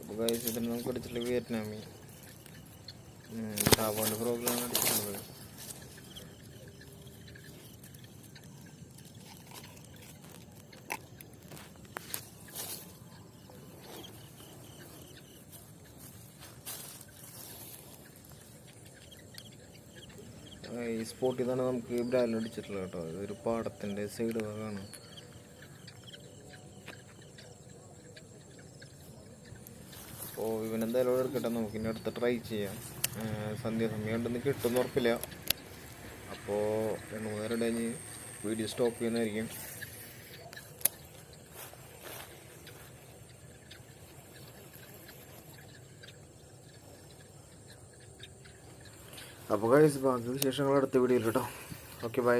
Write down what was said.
അപ്പോൾ ഗൈസ് ഇതിന് നമുക്ക് അടിച്ചിട്ടുള്ള വിയറ്റ്നാമി ടാബോൻ്റെ പ്രോഗ്രാം അടിച്ചിട്ടുള്ളത്. ഈ സ്പോട്ടിൽ തന്നെ നമുക്ക് ബ്രാൻഡ് അടിച്ചിട്ടുള്ളത് കേട്ടോ. ഇതൊരു പാടത്തിൻ്റെ സൈഡ് ഭാഗമാണ്. അപ്പോൾ ഇവനെന്തായാലും ഓർഡർ എടുക്കട്ടെ, നമുക്ക് ഇനി അടുത്ത് ട്രൈ ചെയ്യാം. സന്ധ്യാസമയം ഉണ്ടെന്ന് കിട്ടുമെന്ന് ഉറപ്പില്ല. അപ്പോൾ 2-3 നേരം കഴിഞ്ഞ് വീഡിയോ സ്റ്റോപ്പ് ചെയ്യുന്നതായിരിക്കും. അപ്പോൾ ഗൈസ് ബാക്കി വിശേഷങ്ങൾ അടുത്ത വീഡിയോയിൽ കേട്ടോ. Okay bye.